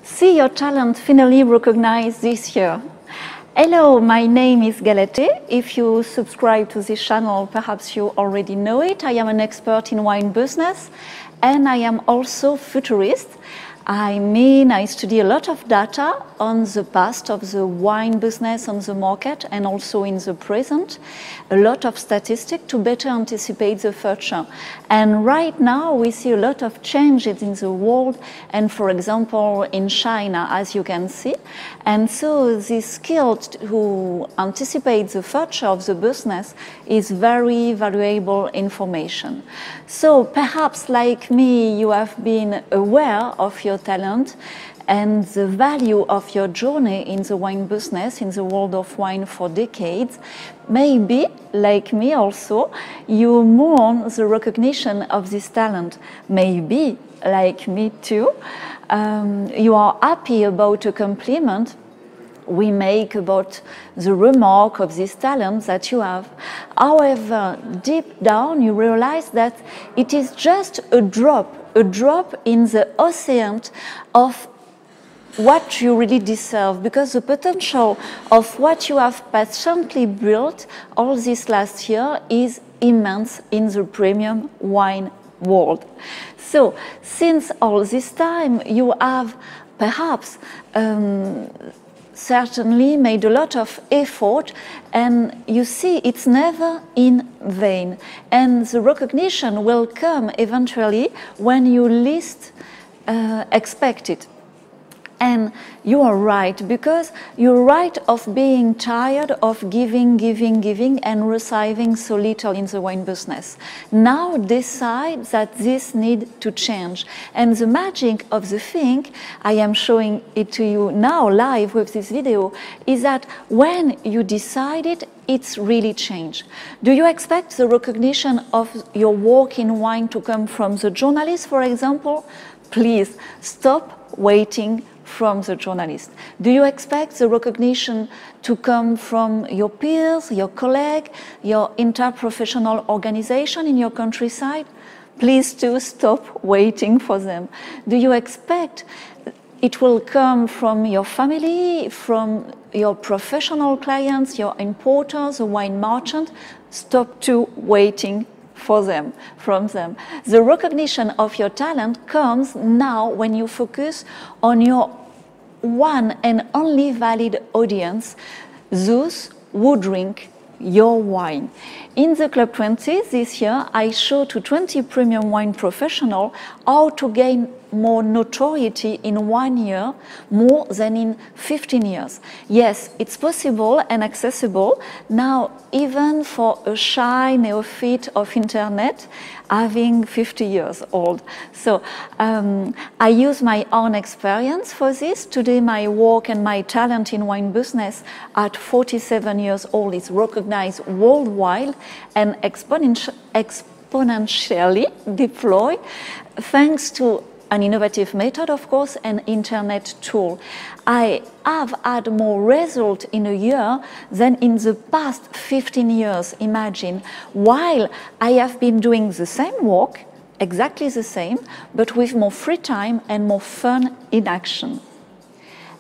See your talent finally recognized this year. Hello, my name is Galate. If you subscribe to this channel, perhaps you already know it. I am an expert in wine business and I am also futurist. I study a lot of data on the past of the wine business on the market and also in the present, a lot of statistics to better anticipate the future. And right now we see a lot of changes in the world and, for example, in China, as you can see. And so this skill to anticipate the future of the business is very valuable information. So perhaps like me, you have been aware of your talent and the value of your journey in the wine business, in the world of wine for decades. Maybe, like me also, you mourn the recognition of this talent. Maybe, like me too, you are happy about a compliment we make about the remark of this talent that you have. However, deep down you realize that it is just a drop in the ocean of what you really deserve, because the potential of what you have patiently built all this last year is immense in the premium wine world. So, since all this time, you have perhaps certainly made a lot of effort, and you see it's never in vain. And the recognition will come eventually when you least expect it. And you are right, because you're right of being tired of giving and receiving so little in the wine business. Now decide that this needs to change. And the magic of the thing, I am showing it to you now live with this video, is that when you decide it, it's really changed. Do you expect the recognition of your work in wine to come from the journalist, for example? Please stop waiting from the journalist. Do you expect the recognition to come from your peers, your colleagues, your interprofessional organization in your countryside? Please do stop waiting for them. Do you expect it will come from your family, from your professional clients, your importers, the wine merchant? Stop to waiting from them. The recognition of your talent comes now when you focus on your one and only valid audience, those who drink your wine. In the Club 20 this year, I show to 20 premium wine professionals how to gain more notoriety in 1 year, more than in 15 years. Yes, it's possible and accessible now, even for a shy neophyte of internet, having 50 years old. So I use my own experience for this. Today my work and my talent in wine business at 47 years old is recognized worldwide and exponentially deployed thanks to an innovative method, of course, and internet tool. I have had more result in a year than in the past 15 years, imagine, while I have been doing the same work, exactly the same, but with more free time and more fun in action.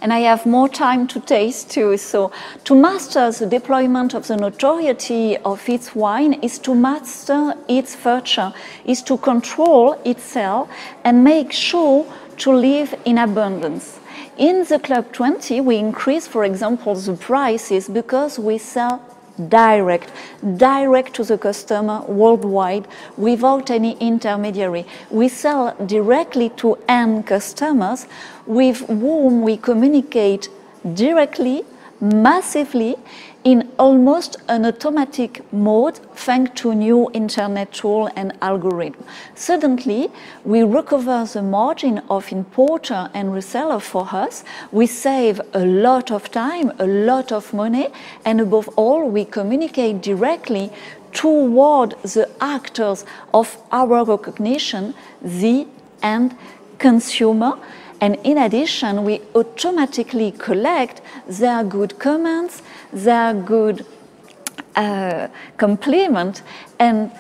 And I have more time to taste too. So to master the deployment of the notoriety of its wine is to master its future, is to control itself and make sure to live in abundance. In the Club 20, we increase, for example, the prices because we sell direct to the customer worldwide without any intermediary. We sell directly to end customers with whom we communicate directly, massively, in almost an automatic mode thanks to new internet tool and algorithm. Suddenly, we recover the margin of importer and reseller for us. We save a lot of time, a lot of money, and above all, we communicate directly toward the actors of our recognition, the end consumer. And in addition, we automatically collect their good comments, their good compliment, and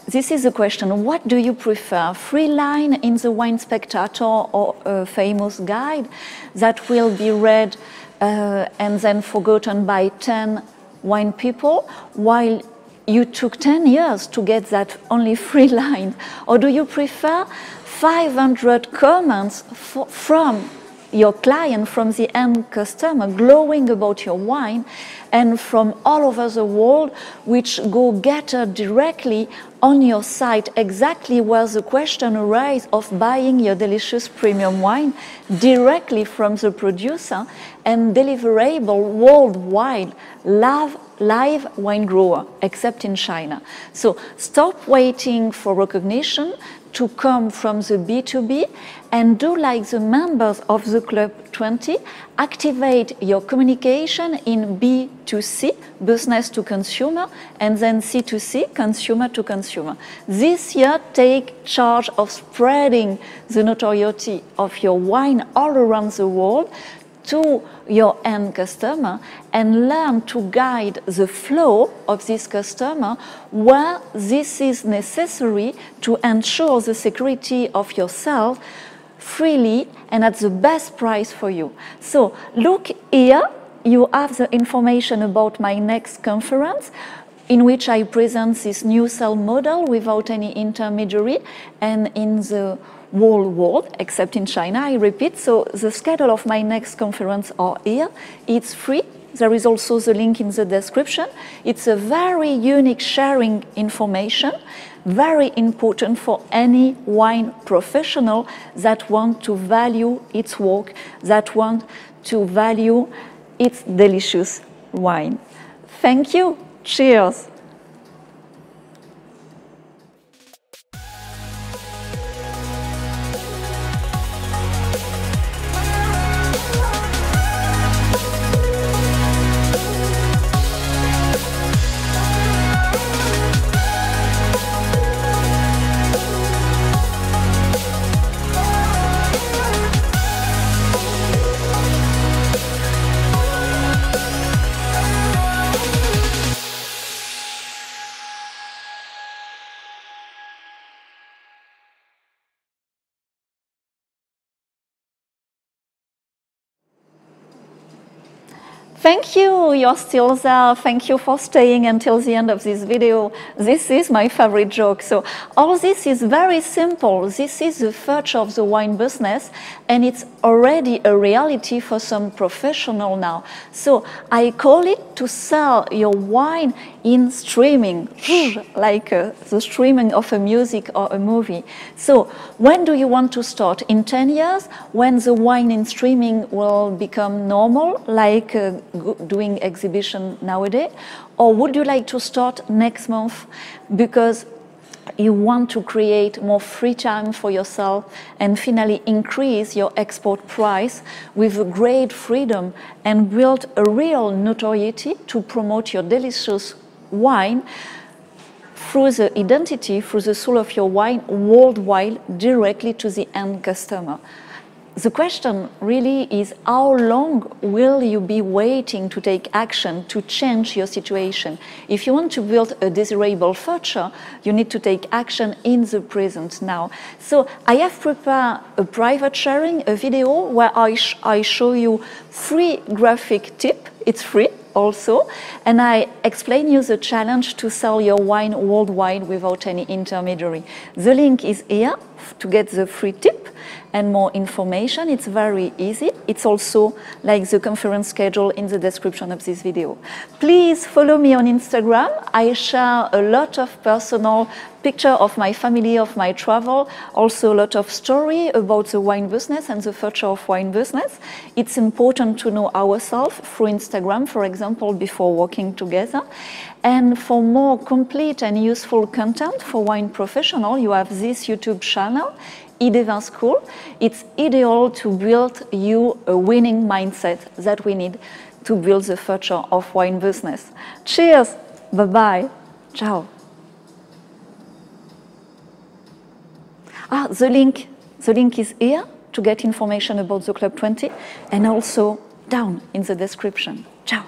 this is the question. What do you prefer? Free line in the Wine Spectator or a famous guide that will be read and then forgotten by 10 wine people, while you took 10 years to get that only free line? Or do you prefer 500 comments from your client, from the end customer, glowing about your wine, and from all over the world, which go gathered directly on your site, exactly where the question arises of buying your delicious premium wine directly from the producer and deliverable worldwide, live wine grower, except in China. So stop waiting for recognition to come from the B2B, and do like the members of the Club 20, activate your communication in B2C, business to consumer, and then C2C, consumer to consumer. This year, take charge of spreading the notoriety of your wine all around the world to your end customer, and learn to guide the flow of this customer where this is necessary to ensure the security of yourself freely and at the best price for you. So look here, you have the information about my next conference, in which I present this new sell model without any intermediary and in the whole world, except in China, I repeat. So the schedule of my next conference are here. It's free. There is also the link in the description. It's a very unique sharing information, very important for any wine professional that want to value its work, that want to value its delicious wine. Thank you. Cheers. Thank you, you're still there. Thank you for staying until the end of this video. This is my favorite joke. So all this is very simple. This is the future of the wine business, and it's already a reality for some professional now. So I call it to sell your wine in streaming, like the streaming of a music or a movie. So when do you want to start? In 10 years, when the wine in streaming will become normal, like doing exhibition nowadays? Or would you like to start next month because you want to create more free time for yourself and finally increase your export price with a great freedom and build a real notoriety to promote your delicious wine through the identity, through the soul of your wine worldwide, directly to the end customer? The question really is, how long will you be waiting to take action to change your situation? If you want to build a desirable future, you need to take action in the present now. So I have prepared a private sharing, a video where I show you 3 graphic tips. It's free also, and I explain you the challenge to sell your wine worldwide without any intermediary. The link is here to get the free tip and more information. It's very easy. It's also like the conference schedule in the description of this video. Please follow me on Instagram. I share a lot of personal picture of my family, of my travel, also a lot of story about the wine business and the future of wine business. It's important to know ourselves through Instagram, for example, before working together. And for more complete and useful content for wine professional, you have this YouTube channel, Idevin School. It's ideal to build you a winning mindset that we need to build the future of wine business. Cheers, bye-bye, ciao. The link is here to get information about the Club 20 and also down in the description. Ciao.